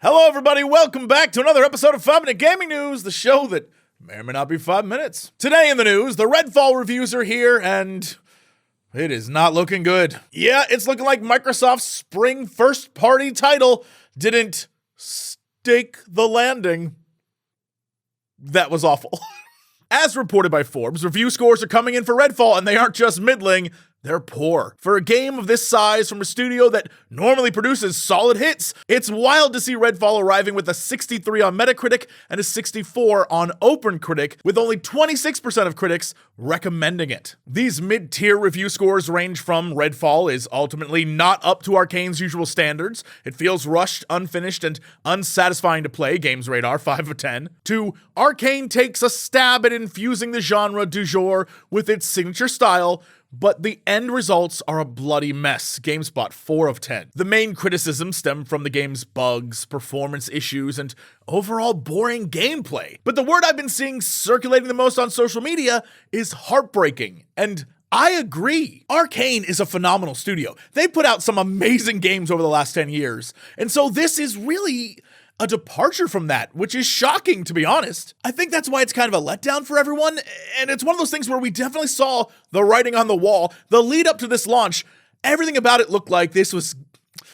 Hello, everybody. Welcome back to another episode of 5 Minute Gaming News, the show that may or may not be 5 minutes. Today in the news, the Redfall reviews are here, and it is not looking good. Yeah, it's looking like Microsoft's spring first-party title didn't stake the landing. That was awful. As reported by Forbes, review scores are coming in for Redfall, and they aren't just middling, they're poor. For a game of this size from a studio that normally produces solid hits, it's wild to see Redfall arriving with a 63 on Metacritic and a 64 on OpenCritic, with only 26% of critics recommending it. These mid-tier review scores range from Redfall is ultimately not up to Arcane's usual standards, it feels rushed, unfinished, and unsatisfying to play, Games Radar 5 of 10, to Arcane takes a stab at infusing the genre du jour with its signature style, but the end results are a bloody mess, GameSpot 4 of 10. The main criticisms stem from the game's bugs, performance issues, and overall boring gameplay. But the word I've been seeing circulating the most on social media is heartbreaking, and I agree. Arcane is a phenomenal studio. They put out some amazing games over the last 10 years, and so this is really a departure from that, which is shocking, to be honest. I think that's why it's kind of a letdown for everyone, and it's one of those things where we definitely saw the writing on the wall. The lead up to this launch, everything about it looked like this was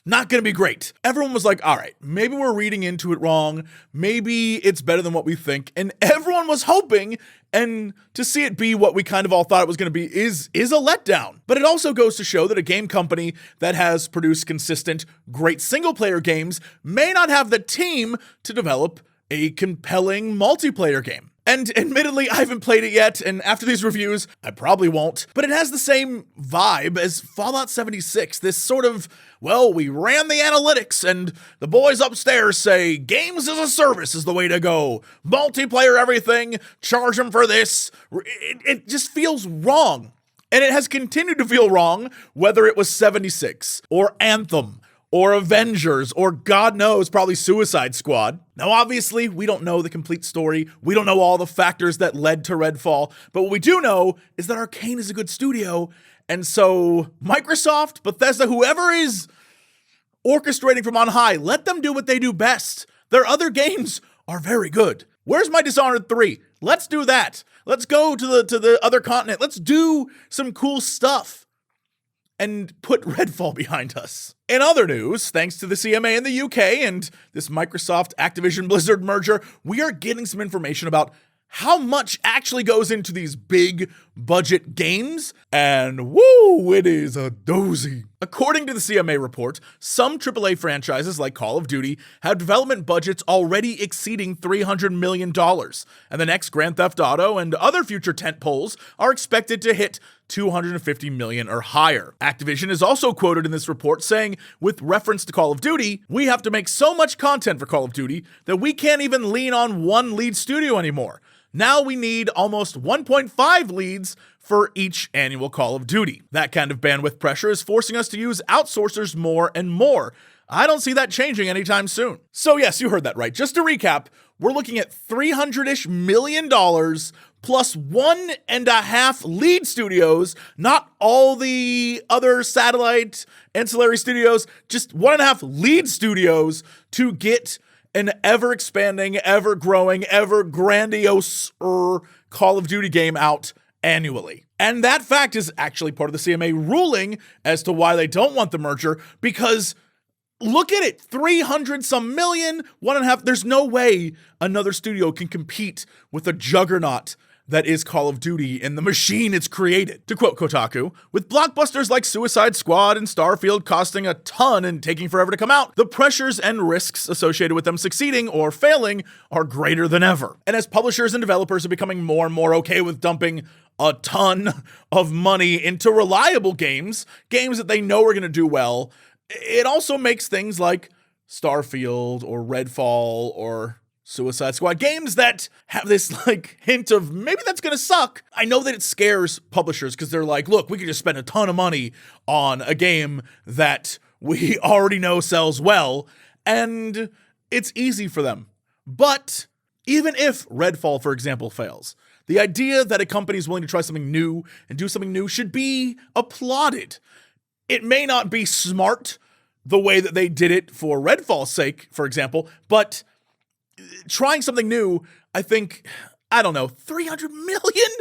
not gonna be great. Everyone was like, all right, maybe we're reading into it wrong, maybe it's better than what we think, and everyone was hoping, and to see it be what we kind of all thought it was gonna be is a letdown. But it also goes to show that a game company that has produced consistent, great single-player games may not have the team to develop a compelling multiplayer game. And admittedly, I haven't played it yet, and after these reviews, I probably won't, but it has the same vibe as Fallout 76, this sort of, well, we ran the analytics, and the boys upstairs say, games as a service is the way to go. Multiplayer everything, charge them for this. It just feels wrong. And it has continued to feel wrong, whether it was 76, or Anthem, or Avengers, or God knows, probably Suicide Squad. Now, obviously, we don't know the complete story. We don't know all the factors that led to Redfall. But what we do know is that Arcane is a good studio. And so Microsoft, Bethesda, whoever is orchestrating from on high, let them do what they do best. Their other games are very good. Where's my Dishonored 3? Let's do that. Let's go to the other continent. Let's do some cool stuff and put Redfall behind us. In other news, thanks to the CMA in the UK and this Microsoft Activision Blizzard merger, we are getting some information about how much actually goes into these big budget games, and woo, it is a doozy. According to the CMA report, some AAA franchises like Call of Duty have development budgets already exceeding $300 million, and the next Grand Theft Auto and other future tentpoles are expected to hit $250 million or higher. Activision is also quoted in this report saying, with reference to Call of Duty, we have to make so much content for Call of Duty that we can't even lean on one lead studio anymore. Now we need almost 1.5 leads for each annual Call of Duty. That kind of bandwidth pressure is forcing us to use outsourcers more and more. I don't see that changing anytime soon. So yes, you heard that right. Just to recap, we're looking at $300-ish million plus 1.5 lead studios, not all the other satellite ancillary studios, just 1.5 lead studios to get an ever-expanding, ever-growing, ever-grandiose Call of Duty game out annually. And that fact is actually part of the CMA ruling as to why they don't want the merger, because look at it, 300-some million, 1.5, there's no way another studio can compete with a juggernaut that is Call of Duty and the machine it's created. To quote Kotaku, with blockbusters like Suicide Squad and Starfield costing a ton and taking forever to come out, the pressures and risks associated with them succeeding or failing are greater than ever. And as publishers and developers are becoming more and more okay with dumping a ton of money into reliable games that they know are going to do well, it also makes things like Starfield or Redfall or Suicide Squad, games that have this like hint of maybe that's gonna suck. I know that it scares publishers because they're like, look, we could just spend a ton of money on a game that we already know sells well, and it's easy for them. But even if Redfall, for example, fails, the idea that a company is willing to try something new and do something new should be applauded. It may not be smart the way that they did it for Redfall's sake, for example, but trying something new, I think, I don't know, 300 million?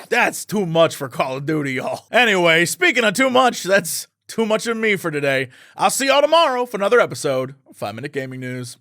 That's too much for Call of Duty, y'all. Anyway, speaking of too much, that's too much of me for today. I'll see y'all tomorrow for another episode of 5 Minute Gaming News.